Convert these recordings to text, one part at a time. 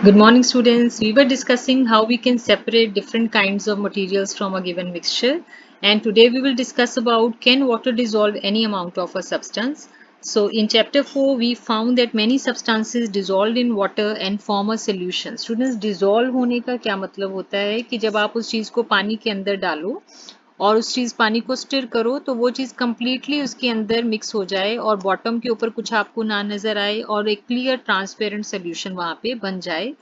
Good morning, students. We were discussing how we can separate different kinds of materials from a given mixture. And today we will discuss about can water dissolve any amount of a substance. So in chapter 4, we found that many substances dissolve in water and form a solution. Students, dissolve होने का क्या मतलब होता है कि जब आप उस चीज़ को पानी के अंदर डालो और उस चीज़ पानी को स्टिर करो तो वो चीज़ कंप्लीटली उसके अंदर मिक्स हो जाए और बॉटम के ऊपर कुछ आपको ना नज़र आए और एक क्लियर ट्रांसपेरेंट सोल्यूशन वहाँ पे बन जाए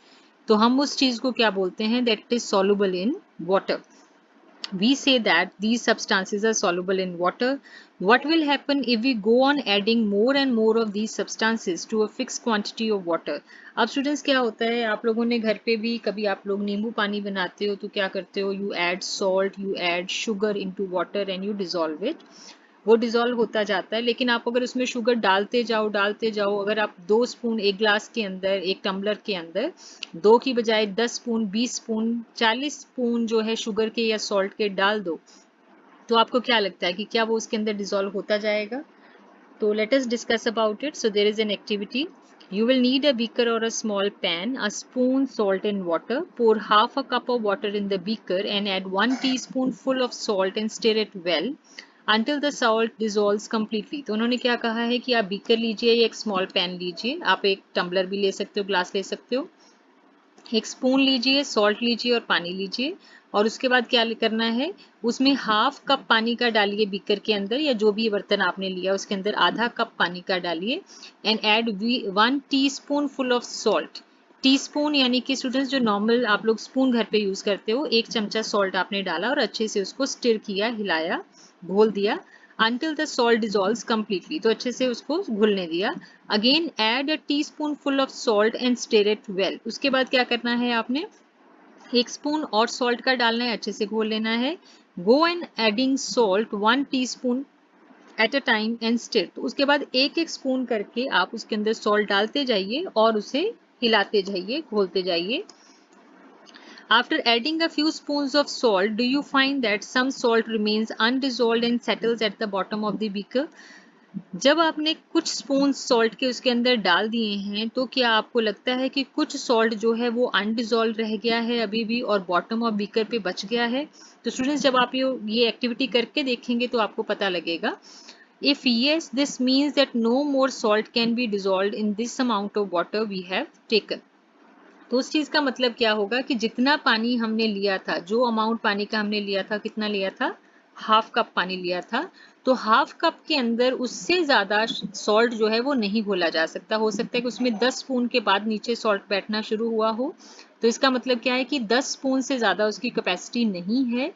तो हम उस चीज़ को क्या बोलते हैं that is soluble in water. We say that these substances are soluble in water. What will happen if we go on adding more and more of these substances to a fixed quantity of water? अब students क्या होता है आप लोगों ने घर पे भी कभी आप लोग नींबू पानी बनाते हो तो क्या करते हो you add salt you add sugar into water and you dissolve it वो डिसॉल्व होता जाता है लेकिन आप अगर उसमें शुगर डालते जाओ अगर आप 2 स्पून एक ग्लास के अंदर एक टम्बलर के अंदर 2 की बजाय 10 स्पून 20 स्पून 40 स्पून जो है शुगर के या सॉल्ट के डाल दो तो आपको क्या लगता है कि क्या वो उसके अंदर डिसॉल्व होता जाएगा तो let us discuss about it. So there is an activity. You will need a beaker or a small pan, a spoon, salt and water. Pour half a cup of water in the beaker and add 1 teaspoonful of salt and stir it well until the salt dissolves completely. तो उन्होंने क्या कहा है कि आप beaker लीजिए या एक स्मॉल पैन लीजिए आप एक टम्बलर भी ले सकते हो ग्लास ले सकते हो एक स्पून लीजिए सॉल्ट लीजिए और पानी लीजिए और उसके बाद क्या करना है उसमें हाफ कप पानी का डालिए बीकर के अंदर या जो भी बर्तन आपने लिया उसके अंदर आधा कप पानी का डालिए and add 1 teaspoon full of salt teaspoon यानी कि स्टूडेंट्स जो नॉर्मल आप लोग स्पून घर पे यूज करते हो 1 चमचा सॉल्ट आपने डाला और अच्छे से उसको स्टिर किया हिलाया घोल दिया until the salt dissolves completely तो अच्छे से उसको घुलने दिया again add a teaspoonful of salt and stir it well उसके बाद क्या करना है आपने 1 स्पून और सॉल्ट का डालना है अच्छे से घोल लेना है go and adding salt 1 teaspoon at a time and stir तो उसके बाद एक एक स्पून करके आप उसके अंदर सॉल्ट डालते जाइए और उसे हिलाते जाइए घोलते जाइए After adding a few spoons of salt, do you find that some salt remains undissolved and settles at the bottom of the beaker? जब आपने कुछ स्पून सॉल्ट के उसके अंदर डाल दिए हैं तो क्या आपको लगता है कि कुछ सॉल्ट जो है वो अनडिजॉल्व रह गया है अभी भी और बॉटम ऑफ बीकर पे बच गया है तो स्टूडेंट्स जब आप ये एक्टिविटी करके देखेंगे तो आपको पता लगेगा if yes this means that no more salt can be dissolved in this amount of water we have taken तो उस चीज का मतलब क्या होगा कि जितना पानी हमने लिया था जो अमाउंट पानी का हमने लिया था कितना लिया था हाफ कप पानी लिया था तो हाफ कप के अंदर उससे ज्यादा सॉल्ट जो है वो नहीं घोला जा सकता हो सकता है कि उसमें 10 स्पून के बाद नीचे सॉल्ट बैठना शुरू हुआ हो तो इसका मतलब क्या है कि 10 स्पून से ज्यादा उसकी कैपेसिटी नहीं है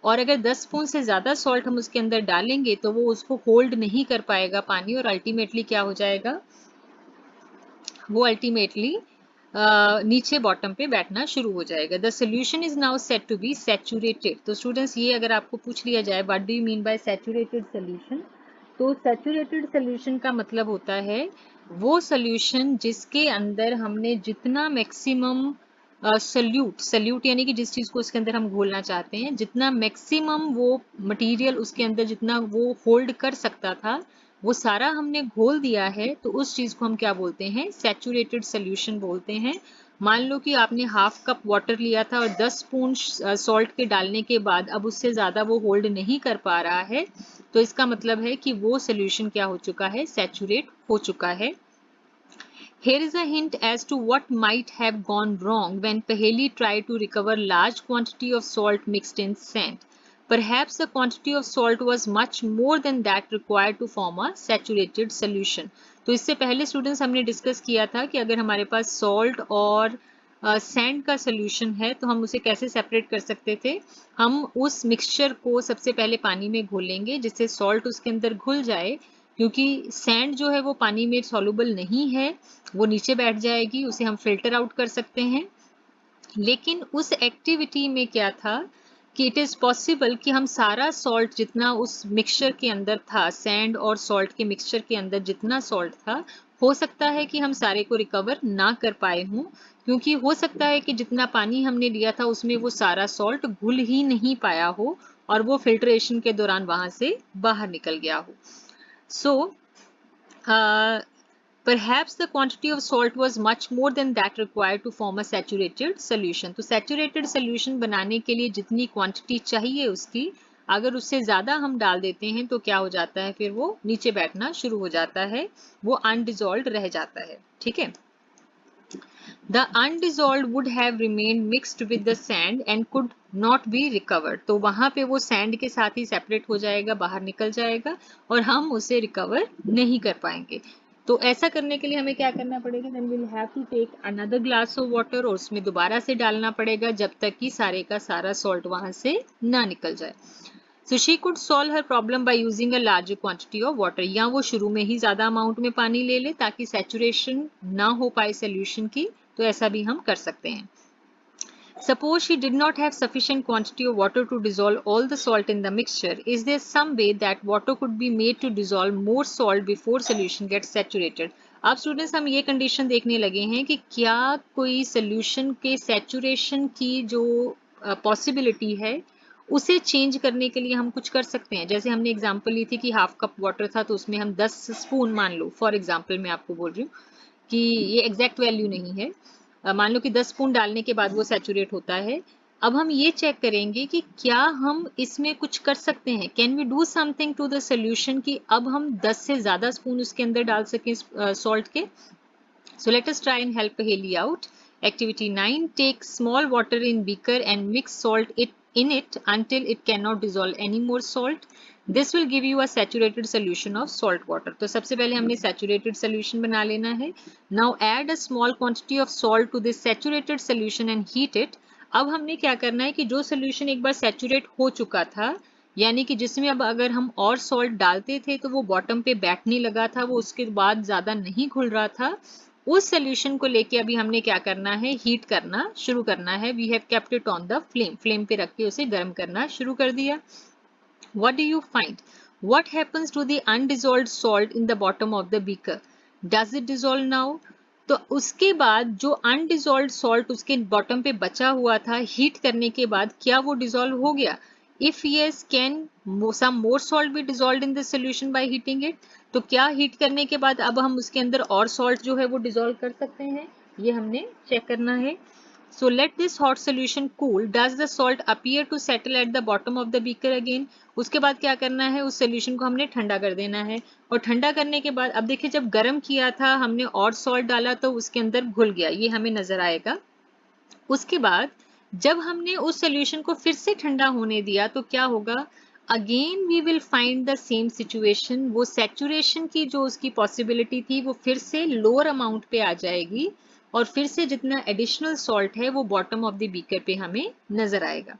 और अगर 10 स्पून से ज्यादा सॉल्ट हम उसके अंदर डालेंगे तो वो उसको होल्ड नहीं कर पाएगा पानी और अल्टीमेटली क्या हो जाएगा वो अल्टीमेटली नीचे बॉटम पे बैठना शुरू हो जाएगा the solution is now set to be saturated तो स्टूडेंट्स ये अगर आपको पूछ लिया जाए what do you mean by saturated solution तो सैचुरेटेड सोल्यूशन का मतलब होता है वो सोल्यूशन जिसके अंदर हमने जितना मैक्सिमम सल्यूट यानी कि जिस चीज को उसके अंदर हम घोलना चाहते हैं जितना मैक्सिमम वो मटेरियल उसके अंदर जितना वो होल्ड कर सकता था वो सारा हमने घोल दिया है तो उस चीज को हम क्या बोलते हैं सैचुरेटेड सोल्यूशन बोलते हैं मान लो कि आपने हाफ कप वाटर लिया था और 10 स्पून सॉल्ट के डालने के बाद अब उससे ज्यादा वो होल्ड नहीं कर पा रहा है तो इसका मतलब है कि वो सोल्यूशन क्या हो चुका है सैचुरेट हो चुका है Here is a hint as to what might have gone wrong when Paheli tried to recover large quantity of salt mixed in sand. Perhaps the quantity of salt was much more than that required to form a saturated solution. तो इससे पहले students हमने discuss किया था कि अगर हमारे पास salt और सैंड का सोल्यूशन है तो हम उसे कैसे सेपरेट कर सकते थे हम उस मिक्सचर को सबसे पहले पानी में घोलेंगे जिससे सॉल्ट उसके अंदर घुल जाए क्योंकि सैंड जो है वो पानी में सॉल्युबल नहीं है वो नीचे बैठ जाएगी उसे हम फिल्टर आउट कर सकते हैं लेकिन उस एक्टिविटी में क्या था कि इट इज पॉसिबल कि हम सारा सॉल्ट जितना उस मिक्सचर के अंदर था सैंड और सॉल्ट के मिक्सचर के अंदर जितना सॉल्ट था हो सकता है कि हम सारे को रिकवर ना कर पाए हों क्योंकि हो सकता है कि जितना पानी हमने लिया था उसमें वो सारा सॉल्ट घुल ही नहीं पाया हो और वो फिल्ट्रेशन के दौरान वहां से बाहर निकल गया हो सो Perhaps the quantity of salt was much more than that required to form a saturated solution. तो saturated solution बनाने के लिए जितनी quantity चाहिए उसकी, अगर उससे ज़्यादा हम डाल देते हैं तो क्या हो जाता है, फिर वो नीचे बैठना शुरू हो जाता है, वो undissolved रह जाता है. ठीक है. The undissolved would have remained mixed with the sand and could not be recovered. तो वहां पे वो सैंड के साथ ही सेपरेट हो जाएगा, बाहर निकल जाएगा और हम उसे रिकवर नहीं कर पाएंगे. तो ऐसा करने के लिए हमें क्या करना पड़ेगा, then we'll have to take another glass of water और उसमें दोबारा से डालना पड़ेगा जब तक कि सारे का सारा सॉल्ट वहां से ना निकल जाए. So she could solve her problem by using a larger quantity of water. या वो शुरू में ही ज्यादा अमाउंट में पानी ले ले ताकि सैचुरेशन ना हो पाए सोल्यूशन की, तो ऐसा भी हम कर सकते हैं. Suppose she did not have sufficient quantity of water to dissolve all the salt in the mixture. Is there some way that water could be made to dissolve more salt before solution gets saturated? अब students हम ये condition देखने लगे हैं कि क्या कोई solution के सैचुरेशन की जो पॉसिबिलिटी है उसे चेंज करने के लिए हम कुछ कर सकते हैं. जैसे हमने एग्जांपल ली थी कि हाफ कप वाटर था तो उसमें हम 10 स्पून मान लो, फॉर एग्जांपल मैं आपको बोल रही हूँ कि ये एग्जैक्ट वैल्यू नहीं है, मान लो कि 10 स्पून डालने के बाद वो सैचुरेट होता है. अब हम ये चेक करेंगे कि क्या हम इसमें कुछ कर सकते हैं, can we do something to the solution कि अब हम 10 से ज्यादा स्पून उसके अंदर डाल सकें सॉल्ट के. So let us try and help Haley out. Activity 9. Take small water in beaker and mix salt in it until it cannot dissolve any more salt. This will give you a saturated solution of salt water. तो सबसे पहले हमने saturated solution बना लेना है. Now add a small quantity of salt to this saturated solution and heat it. अब हमने क्या करना है कि जो solution एक बार saturate हो चुका था, यानी कि जिसमें अब अगर हम और सॉल्ट डालते थे तो वो बॉटम पे बैठने लगा था, वो उसके बाद ज्यादा नहीं घुल रहा था, उस सोल्यूशन को लेके अभी हमने क्या करना है, हीट करना शुरू करना है. We have kept it on the flame, flame पे रख के उसे गर्म करना शुरू कर दिया. What do you find, what happens to the undissolved salt in the bottom of the beaker, does it dissolve now. तो उसके बाद जो अनडिसॉल्व्ड सॉल्ट उसके बॉटम पे बचा हुआ था, हीट करने के बाद क्या वो डिसॉल्व हो गया. If yes, can some more salt be dissolved in this solution by heating it? तो क्या हीट करने के बाद अब हम उसके अंदर और सॉल्ट जो है वो डिसॉल्व कर सकते हैं, ये हमने चेक करना है. So let this hot solution cool. Does the salt appear to settle at the bottom of the beaker again? उसके बाद क्या करना है, उस सोल्यूशन को हमने ठंडा कर देना है और ठंडा करने के बाद अब देखिए जब गर्म किया था हमने और सॉल्ट डाला तो उसके अंदर घुल गया, ये हमें नजर आएगा. उसके बाद जब हमने उस सोल्यूशन को फिर से ठंडा होने दिया तो क्या होगा, again we will find the same situation. वो सैचुरेशन की जो उसकी पॉसिबिलिटी थी वो फिर से लोअर अमाउंट पे आ जाएगी और फिर से जितना एडिशनल सॉल्ट है वो बॉटम ऑफ द बीकर पे हमें नजर आएगा.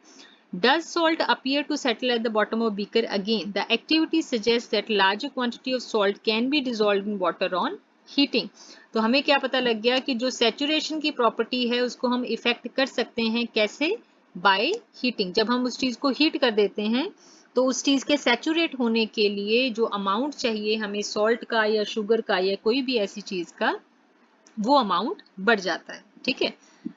Does salt appear to settle at the bottom of beaker again? The activity suggests that larger quantity of salt can be dissolved in water on heating. तो हमें क्या पता लग गया कि जो saturation की प्रॉपर्टी है उसको हम इफेक्ट कर सकते हैं, कैसे, बाय हीटिंग. जब हम उस चीज को हीट कर देते हैं तो उस चीज के सैचुरेट होने के लिए जो अमाउंट चाहिए हमें सॉल्ट का या शुगर का या कोई भी ऐसी चीज का, वो अमाउंट बढ़ जाता है. ठीक है.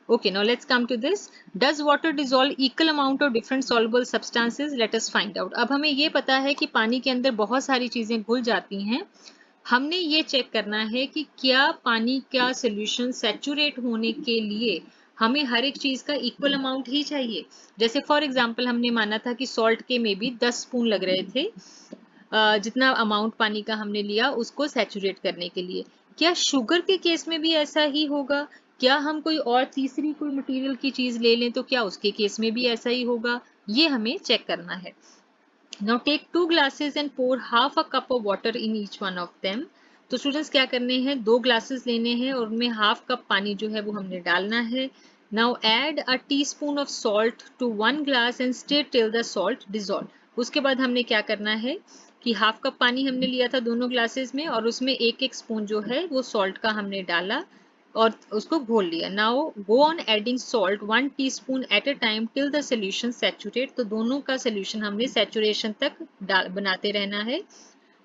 Okay, now let's come to this. Does water dissolve equal amount of different soluble substances? Let us find out. अब हमें ये पता है कि पानी के अंदर बहुत सारी चीजें घुल जाती हैं. हमने ये चेक करना है कि क्या पानी का सोल्यूशन सैचुरेट होने के लिए हमें हर एक चीज का इक्वल अमाउंट ही चाहिए. जैसे फॉर एग्जांपल हमने माना था कि सॉल्ट के में भी 10 स्पून लग रहे थे, जितना अमाउंट पानी का हमने लिया उसको सैचुरेट करने के लिए. क्या शुगर के केस में भी ऐसा ही होगा, क्या हम कोई और तीसरी कोई मटेरियल की चीज ले लें तो क्या उसके केस में भी ऐसा ही होगा, ये हमें चेक करना है. Now take 2 glasses and pour half a cup of water in each one of them. तो स्टूडेंट्स क्या करने हैं, 2 ग्लासेस लेने हैं और उनमें हाफ कप पानी जो है वो हमने डालना है. Now add a teaspoon of salt to 1 glass and stir till the salt dissolve. उसके बाद हमने क्या करना है कि हाफ कप पानी हमने लिया था दोनों ग्लासेस में और उसमें एक एक स्पून जो है वो सॉल्ट का हमने डाला और उसको घोल लिया. Now go on adding salt 1 teaspoon at a time till the solution saturate. तो दोनों का सोल्यूशन हमने सैचुरेशन तक बनाते रहना है.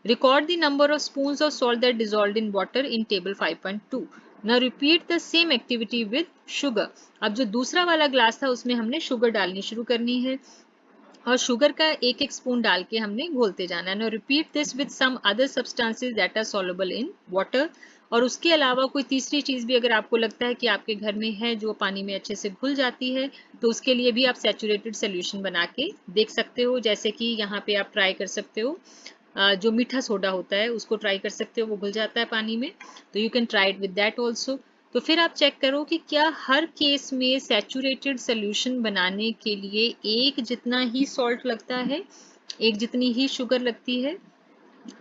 Record the number of spoons of salt that dissolved in water in table 5.2. Now repeat the same activity with sugar. अब जो दूसरा वाला ग्लास था उसमें हमने शुगर डालनी शुरू करनी है और शुगर का एक एक स्पून डाल के हमने घोलते जाना है. Now repeat this with some other substances that are soluble in water. और उसके अलावा कोई तीसरी चीज़ भी अगर आपको लगता है कि आपके घर में है जो पानी में अच्छे से घुल जाती है, तो उसके लिए भी आप सैचुरेटेड सोल्यूशन बना के देख सकते हो। जैसे कि यहाँ पे आप ट्राई कर सकते हो, जो मीठा सोडा होता है उसको ट्राई कर सकते हो, वो घुल जाता है पानी में, तो you can try it with that also. तो फिर आप चेक करो कि क्या हर केस में सैचुरेटेड सोल्यूशन बनाने के लिए एक जितना ही सॉल्ट लगता है, एक जितनी ही शुगर लगती है।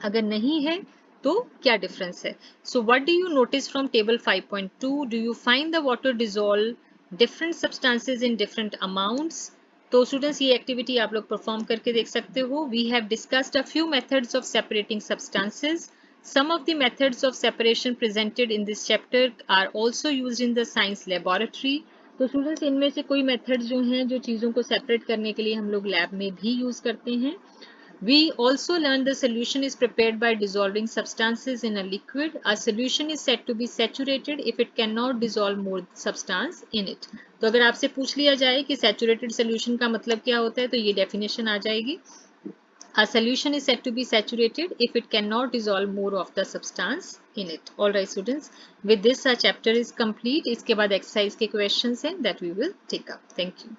अगर नहीं है तो क्या डिफरेंस है। So what do you notice from table 5.2? Do you find the water dissolve different substances in different amounts? तो स्टूडेंट्स ये एक्टिविटी आप लोग परफॉर्म करके देख सकते हो। We have discussed a few methods of separating substances. Some of the methods of separation presented in this chapter are also used in the science laboratory. तो students इनमें से कोई मेथड्स जो हैं जो चीज़ों को सेपरेट करने के लिए हम लोग लैब में भी यूज़ करते हैं. We also learned the solution is prepared by dissolving substances in a liquid. A solution is said to be saturated if it cannot dissolve more substance in it. तो अगर आपसे पूछ लिया जाए कि saturated solution का मतलब क्या होता है, तो ये definition आ जाएगी. A solution is said to be saturated if it cannot dissolve more of the substance in it. All right, students. With this, our chapter is complete. इसके बाद exercise के questions हैं that we will take up. Thank you.